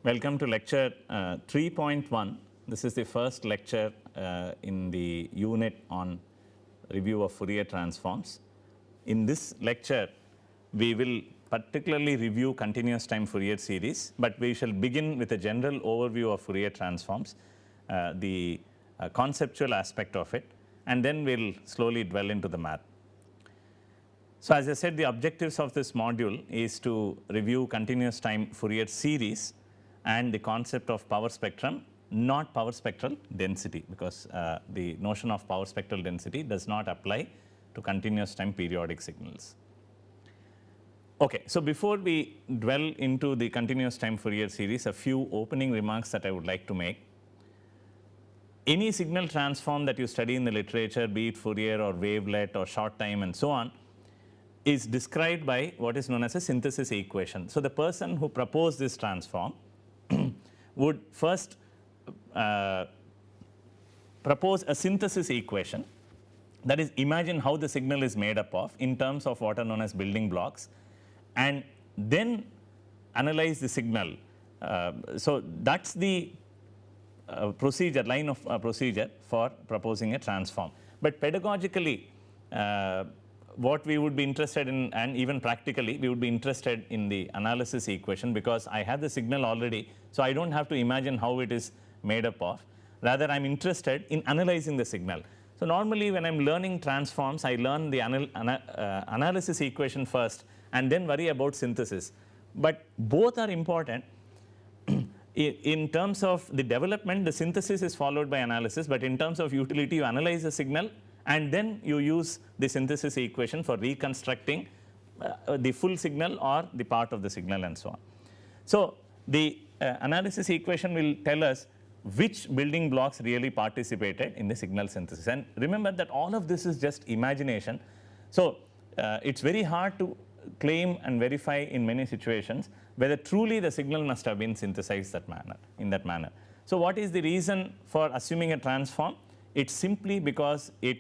Welcome to lecture 3.1. This is the first lecture in the unit on review of Fourier transforms. In this lecture, we will particularly review continuous time Fourier series, but we shall begin with a general overview of Fourier transforms, the conceptual aspect of it, and then we will slowly dwell into the math. So, as I said, the objectives of this module is to review continuous time Fourier series and the concept of power spectrum, not power spectral density, because the notion of power spectral density does not apply to continuous time periodic signals. Okay, so before we dwell into the continuous time Fourier series, a few opening remarks that I would like to make. Any signal transform that you study in the literature, be it Fourier or wavelet or short time and so on, is described by what is known as a synthesis equation. So, the person who proposed this transform would first propose a synthesis equation, that is, imagine how the signal is made up of in terms of what are known as building blocks, and then analyze the signal. So, that is the procedure, line of procedure for proposing a transform. But pedagogically, what we would be interested in, and even practically, we would be interested in the analysis equation, because I have the signal already. So, I do not have to imagine how it is made up of, rather I am interested in analyzing the signal. So, normally when I am learning transforms, I learn the analysis equation first and then worry about synthesis, but both are important. In terms of the development, the synthesis is followed by analysis, but in terms of utility, you analyze the signal and then you use the synthesis equation for reconstructing the full signal or the part of the signal and so on. So, the analysis equation will tell us which building blocks really participated in the signal synthesis, and remember that all of this is just imagination. So, it is very hard to claim and verify in many situations whether truly the signal must have been synthesized in that manner. So, what is the reason for assuming a transform? It is simply because it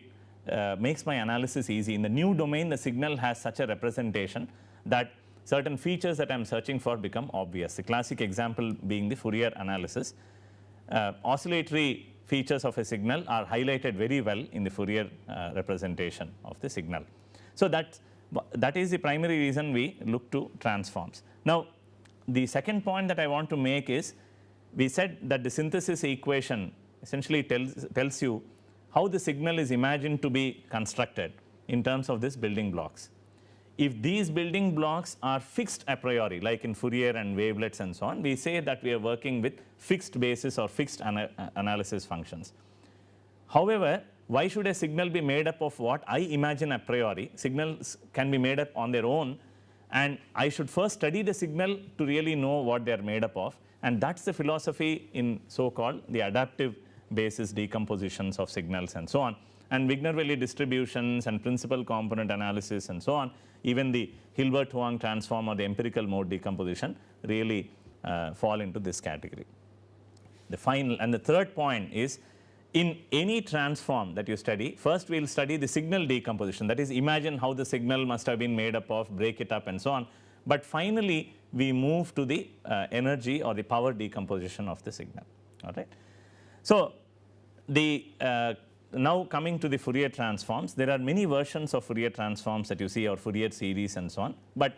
makes my analysis easy. In the new domain, the signal has such a representation that certain features that I am searching for become obvious. The classic example being the Fourier analysis. Oscillatory features of a signal are highlighted very well in the Fourier representation of the signal. So, that is the primary reason we look to transforms. Now, the second point that I want to make is, we said that the synthesis equation essentially tells you how the signal is imagined to be constructed in terms of these building blocks. If these building blocks are fixed a priori, like in Fourier and wavelets and so on, we say that we are working with fixed basis or fixed analysis functions. However, why should a signal be made up of what I imagine a priori? Signals can be made up on their own, and I should first study the signal to really know what they are made up of, and that is the philosophy in so-called the adaptive basis decompositions of signals and so on, and Wigner-Velli distributions and principal component analysis and so on. Even the Hilbert-Huang transform or the empirical mode decomposition really fall into this category. The final and the third point is, in any transform that you study, first we will study the signal decomposition, that is, imagine how the signal must have been made up of, break it up and so on, but finally we move to the energy or the power decomposition of the signal. All right. So, now coming to the Fourier transforms, there are many versions of Fourier transforms that you see, or Fourier series and so on, but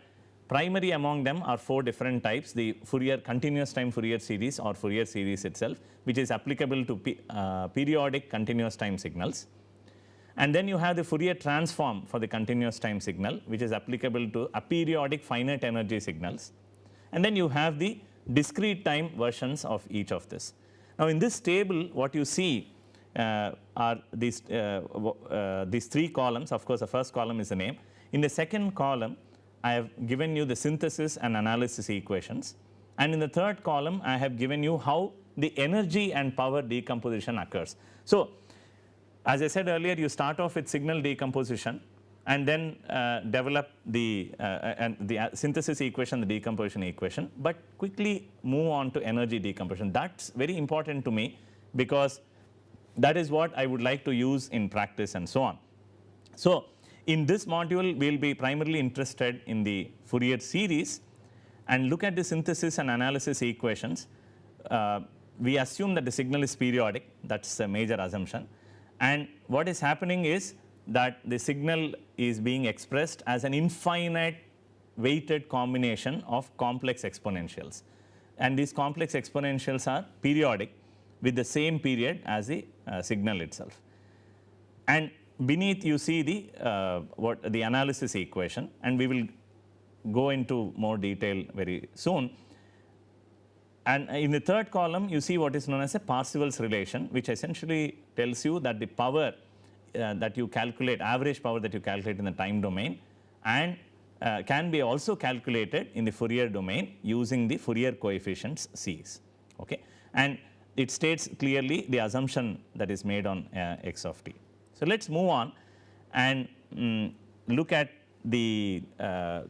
primary among them are 4 different types: the Fourier continuous time Fourier series or Fourier series itself, which is applicable to periodic continuous time signals, and then you have the Fourier transform for the continuous time signal, which is applicable to aperiodic finite energy signals, and then you have the discrete time versions of each of this. Now, in this table, what you see are these 3 columns. Of course, the first column is the name. In the second column, I have given you the synthesis and analysis equations, and in the third column, I have given you how the energy and power decomposition occurs. So, as I said earlier, you start off with signal decomposition and then develop the synthesis equation, the decomposition equation, but quickly move on to energy decomposition. That is very important to me, because that is what I would like to use in practice and so on. So, in this module, we will be primarily interested in the Fourier series and look at the synthesis and analysis equations, we assume that the signal is periodic, that is a major assumption. And what is happening is that the signal is being expressed as an infinite weighted combination of complex exponentials. And these complex exponentials are periodic with the same period as the signal itself. And beneath you see the analysis equation, and we will go into more detail very soon. And in the third column, you see what is known as a Parseval's relation, which essentially tells you that the power that you calculate, average power that you calculate in the time domain, and can be also calculated in the Fourier domain using the Fourier coefficients C's. Okay? And it states clearly the assumption that is made on x of t. So let's move on and look at the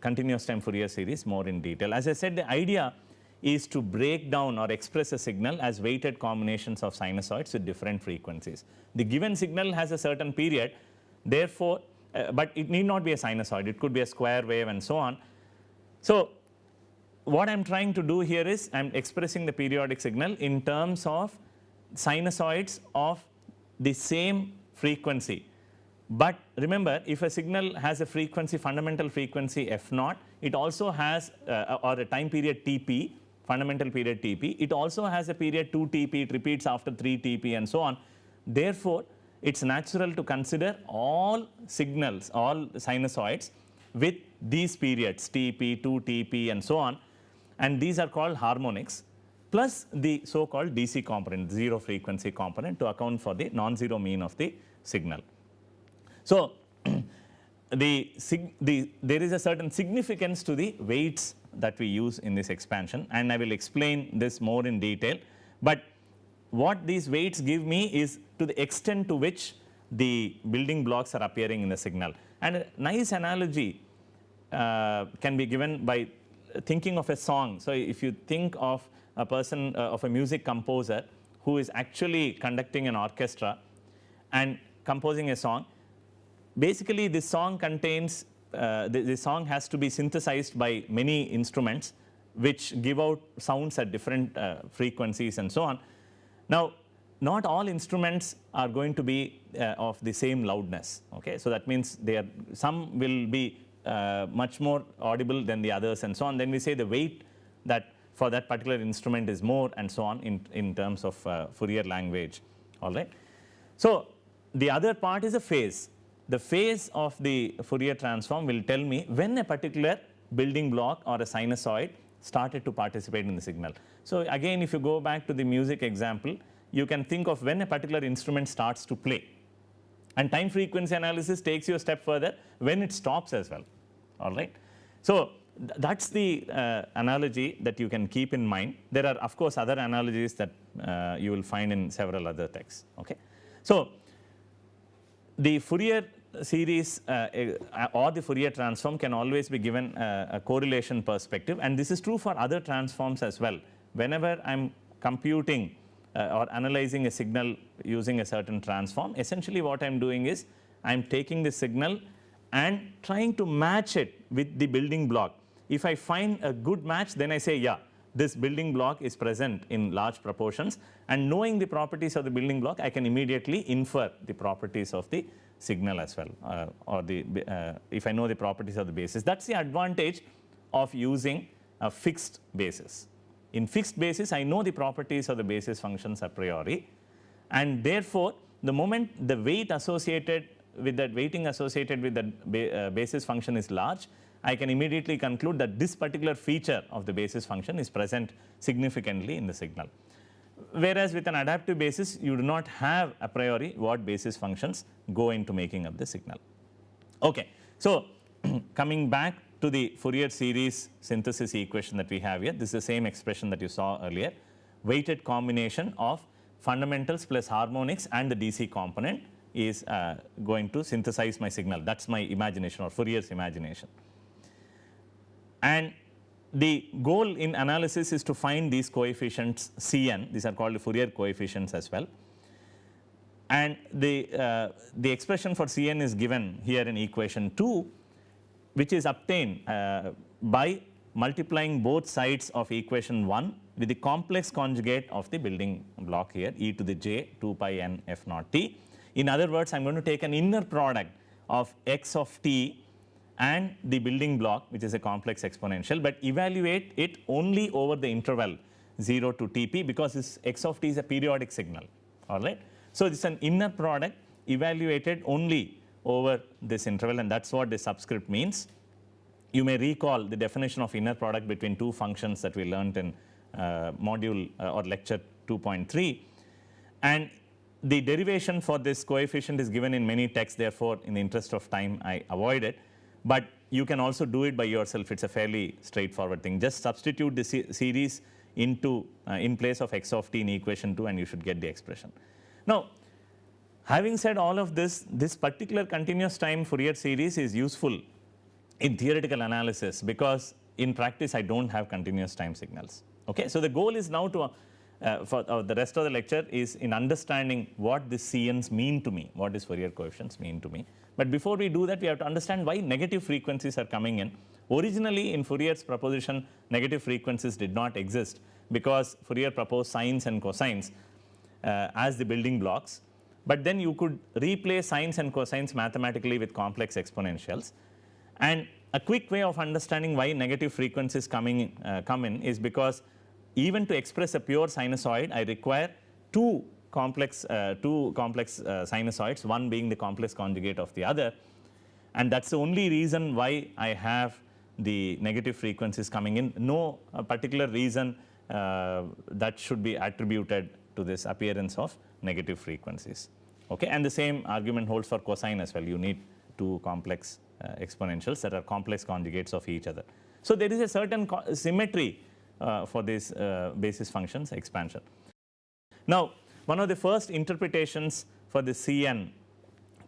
continuous time Fourier series more in detail. As I said, the idea is to break down or express a signal as weighted combinations of sinusoids with different frequencies. The given signal has a certain period, therefore, but it need not be a sinusoid, it could be a square wave and so on. So what I am trying to do here is I am expressing the periodic signal in terms of sinusoids of the same frequency. But remember, if a signal has a frequency, fundamental frequency f0, it also has or a time period Tp, fundamental period Tp, it also has a period 2 Tp, it repeats after 3 Tp and so on. Therefore, it's natural to consider all signals, all sinusoids with these periods Tp, 2 Tp and so on, and these are called harmonics, plus the so-called DC component, zero frequency component, to account for the non-zero mean of the signal. So there is a certain significance to the weights that we use in this expansion, and I will explain this more in detail. But what these weights give me is to the extent to which the building blocks are appearing in the signal. And a nice analogy can be given by thinking of a song. So if you think of a person, of a music composer who is actually conducting an orchestra and composing a song, basically this song contains, the song has to be synthesized by many instruments which give out sounds at different frequencies and so on. Now, not all instruments are going to be of the same loudness. Okay? So that means some will be much more audible than the others and so on. Then we say the weight that for that particular instrument is more and so on in terms of Fourier language. All right. So the other part is a phase. The phase of the Fourier transform will tell me when a particular building block or a sinusoid started to participate in the signal. So again, if you go back to the music example, you can think of when a particular instrument starts to play. And time frequency analysis takes you a step further when it stops as well. All right. So that's the analogy that you can keep in mind. There are, of course, other analogies that you will find in several other texts. Okay. So the Fourier series or the Fourier transform can always be given a correlation perspective, and this is true for other transforms as well. Whenever I'm computing or analyzing a signal using a certain transform, essentially what I'm doing is I'm taking the signal and trying to match it with the building block. If I find a good match, then I say, yeah, this building block is present in large proportions, and knowing the properties of the building block, I can immediately infer the properties of the signal as well, or if I know the properties of the basis. That's the advantage of using a fixed basis. In fixed basis, I know the properties of the basis functions a priori, and therefore, the moment the weight associated with that weighting associated with the basis function is large, I can immediately conclude that this particular feature of the basis function is present significantly in the signal. Whereas with an adaptive basis, you do not have a priori what basis functions go into making up the signal. Okay. So coming back to the Fourier series synthesis equation that we have here, this is the same expression that you saw earlier. Weighted combination of fundamentals plus harmonics and the DC component is going to synthesize my signal. That's my imagination, or Fourier's imagination. And the goal in analysis is to find these coefficients Cn. These are called the Fourier coefficients as well. And the expression for Cn is given here in equation 2, which is obtained by multiplying both sides of equation 1 with the complex conjugate of the building block here, e to the j 2 pi n f naught t. In other words, I am going to take an inner product of x of t and the building block, which is a complex exponential, but evaluate it only over the interval 0 to Tp, because this x of t is a periodic signal. All right. So, this is an inner product evaluated only over this interval, and that is what the subscript means. You may recall the definition of inner product between two functions that we learnt in module or lecture 2.3, and the derivation for this coefficient is given in many texts. Therefore, in the interest of time, I avoid it, but you can also do it by yourself. It is a fairly straightforward thing. Just substitute the series into in place of x of t in equation 2 and you should get the expression. Now, having said all of this, this particular continuous time Fourier series is useful in theoretical analysis, because in practice I do not have continuous time signals. Okay? So, the goal is now to for the rest of the lecture is in understanding what these CNs mean to me, what these Fourier coefficients mean to me. But before we do that, we have to understand why negative frequencies are coming in. Originally in Fourier's proposition, negative frequencies did not exist, because Fourier proposed sines and cosines as the building blocks. But then you could replace sines and cosines mathematically with complex exponentials. And a quick way of understanding why negative frequencies come in is because even to express a pure sinusoid, I require two complex sinusoids, one being the complex conjugate of the other, and that's the only reason why I have the negative frequencies coming in. No particular reason that should be attributed to this appearance of negative frequencies. Okay, and the same argument holds for cosine as well. You need two complex exponentials that are complex conjugates of each other. So there is a certain symmetry for these basis functions expansion. Now, one of the first interpretations for the Cn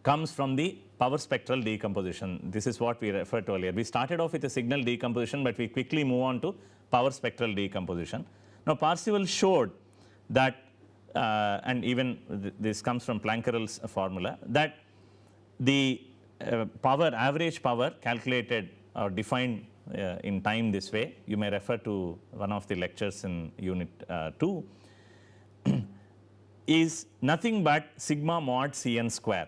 comes from the power spectral decomposition. This is what we referred to earlier. We started off with a signal decomposition, but we quickly move on to power spectral decomposition. Now, Parseval showed that, and even this comes from Plancherel's formula, that the average power calculated or defined in time this way, you may refer to one of the lectures in unit 2, is nothing but sigma mod Cn square.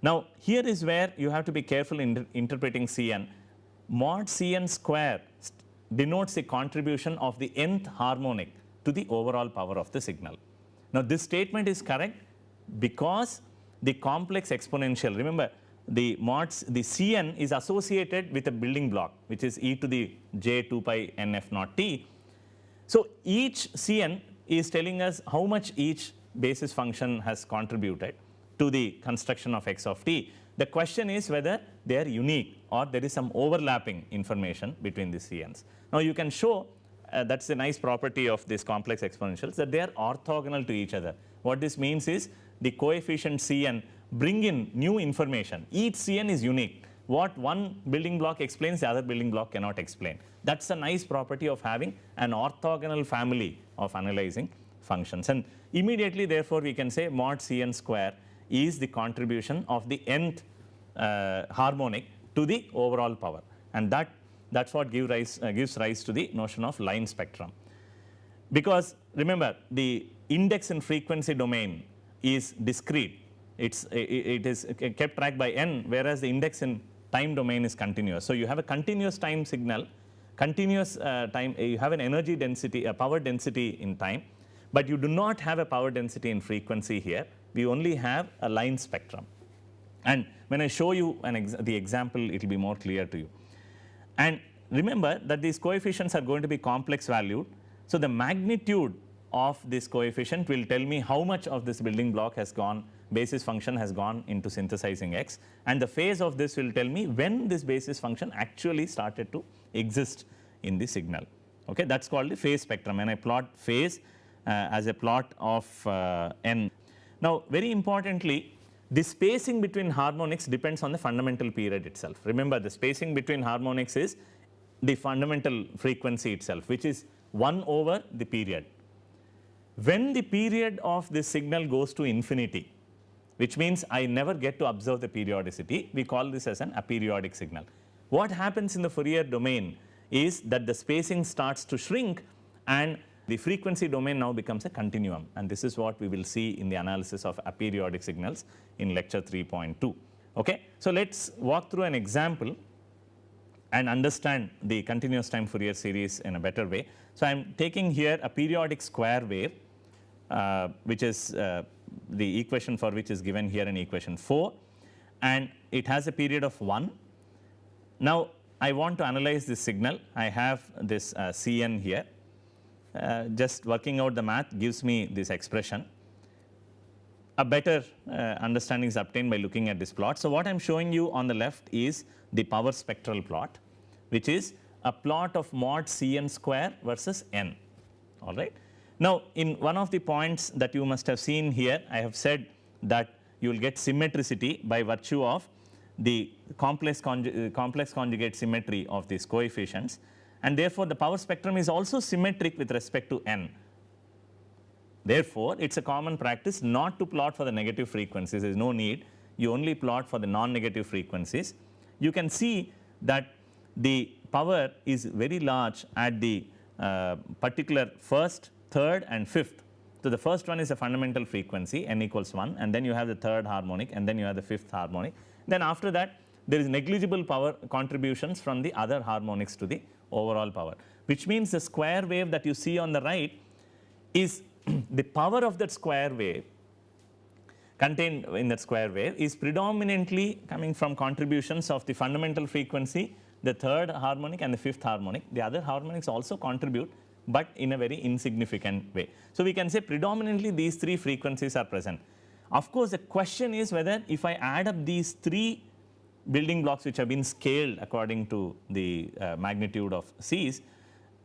Now, here is where you have to be careful in interpreting Cn. Mod Cn square denotes the contribution of the nth harmonic to the overall power of the signal. Now, this statement is correct because the complex exponential, remember, the Cn is associated with a building block, which is e to the j 2 pi n f naught t. So, each Cn is telling us how much each basis function has contributed to the construction of x of t. The question is whether they are unique or there is some overlapping information between the Cn's. Now, you can show that is a nice property of these complex exponentials, that they are orthogonal to each other. What this means is the coefficient Cn bring in new information. Each Cn is unique. What one building block explains, the other building block cannot explain. That is a nice property of having an orthogonal family of analyzing functions. And immediately, therefore, we can say mod Cn square is the contribution of the nth harmonic to the overall power. And that's what gives rise to the notion of line spectrum. Because remember, the index in frequency domain is discrete. It is kept track by n, whereas the index in time domain is continuous. So, you have a continuous time signal, continuous time, you have an energy density, a power density in time, but you do not have a power density in frequency here. We only have a line spectrum. And when I show you the example, it will be more clear to you. And remember that these coefficients are going to be complex valued. So, the magnitude of this coefficient will tell me how much of this building block has gone, basis function has gone into synthesizing x, and the phase of this will tell me when this basis function actually started to exist in the signal. Okay, that is called the phase spectrum, and I plot phase as a plot of n. Now, very importantly, the spacing between harmonics depends on the fundamental period itself. Remember, the spacing between harmonics is the fundamental frequency itself, which is 1 over the period. When the period of this signal goes to infinity, which means I never get to observe the periodicity, we call this as an aperiodic signal. What happens in the Fourier domain is that the spacing starts to shrink and the frequency domain now becomes a continuum, and this is what we will see in the analysis of aperiodic signals in lecture 3.2. Okay? So let's walk through an example and understand the continuous time Fourier series in a better way. So I'm taking here a periodic square wave, which is the equation for which is given here in equation 4, and it has a period of 1. Now I want to analyze this signal. I have this Cn here. Just working out the math gives me this expression. A better understanding is obtained by looking at this plot. So what I'm showing you on the left is the power spectral plot, which is a plot of mod Cn square versus n. All right. Now in one of the points that you must have seen here, I have said that you will get symmetricity by virtue of the complex conjugate symmetry of these coefficients, and therefore the power spectrum is also symmetric with respect to n. Therefore it's a common practice not to plot for the negative frequencies. There is no need. You only plot for the non-negative frequencies. You can see that the power is very large at the particular first, third and fifth. So the first one is a fundamental frequency n equals 1, and then you have the third harmonic, and then you have the fifth harmonic. Then after that there is negligible power contributions from the other harmonics to the overall power, which means the square wave that you see on the right is the power of that square wave contained in that square wave is predominantly coming from contributions of the fundamental frequency, the third harmonic and the fifth harmonic. The other harmonics also contribute, but in a very insignificant way. So we can say predominantly these three frequencies are present. Of course the question is whether if I add up these three building blocks which have been scaled according to the magnitude of C's,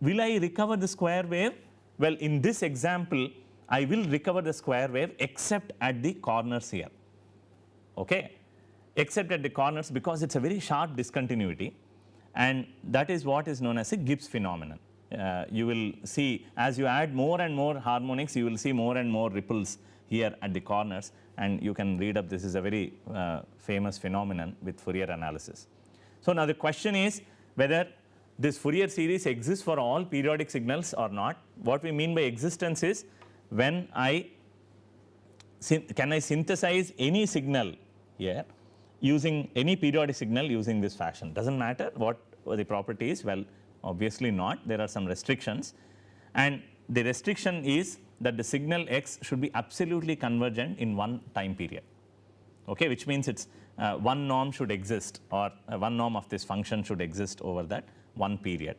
will I recover the square wave? Well, in this example I will recover the square wave except at the corners here, okay, except at the corners, because it's a very sharp discontinuity, and that is what is known as a Gibbs phenomenon. You will see as you add more and more harmonics, you will see more and more ripples here at the corners, and you can read up. This is a very famous phenomenon with Fourier analysis. So now the question is whether this Fourier series exists for all periodic signals or not. What we mean by existence is when can I synthesize any signal here using any periodic signal using this fashion. Doesn't matter what the property is. Well, obviously not. There are some restrictions, and the restriction is that the signal x should be absolutely convergent in one time period, okay, which means it's one norm should exist, or one norm of this function should exist over that one period.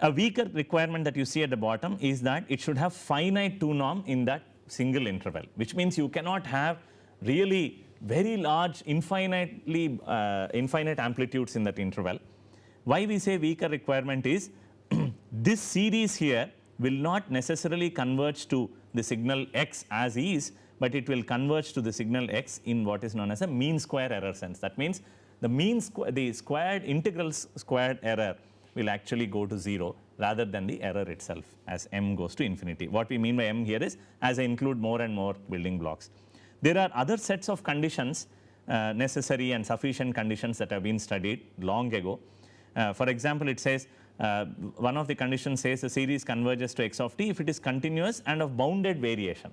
A weaker requirement that you see at the bottom is that it should have finite 2 norm in that single interval, which means you cannot have really very large infinite amplitudes in that interval. Why we say weaker requirement is this series here will not necessarily converge to the signal x as is, but it will converge to the signal x in what is known as a mean square error sense. That means the squared integral squared error will actually go to 0 rather than the error itself as m goes to infinity. What we mean by m here is as I include more and more building blocks. There are other sets of conditions, necessary and sufficient conditions, that have been studied long ago. For example, it says one of the conditions says the series converges to x of t if it is continuous and of bounded variation,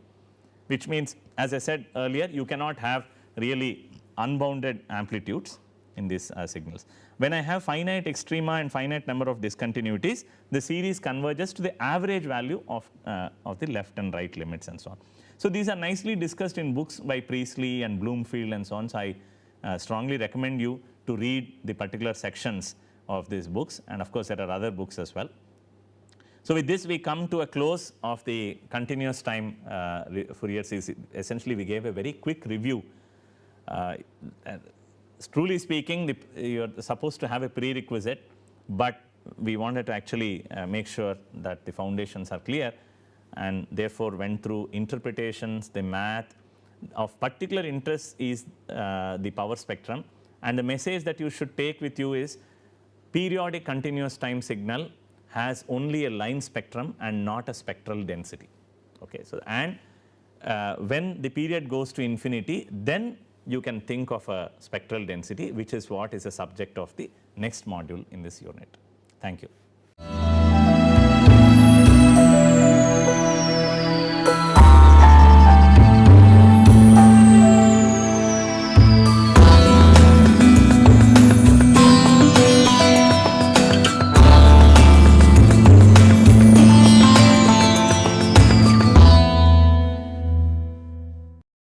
which means, as I said earlier, you cannot have really unbounded amplitudes in these signals. When I have finite extrema and finite number of discontinuities, the series converges to the average value of the left and right limits and so on. So these are nicely discussed in books by Priestley and Bloomfield and so on. So I strongly recommend you to read the particular sections of these books, and of course there are other books as well. So with this we come to a close of the continuous time Fourier series. Essentially we gave a very quick review. Truly speaking, you are supposed to have a prerequisite, but we wanted to actually make sure that the foundations are clear, and therefore went through interpretations, the math. Of particular interest is the power spectrum, and the message that you should take with you is periodic continuous time signal has only a line spectrum and not a spectral density. Okay, so and when the period goes to infinity, then you can think of a spectral density, which is what is the subject of the next module in this unit. Thank you.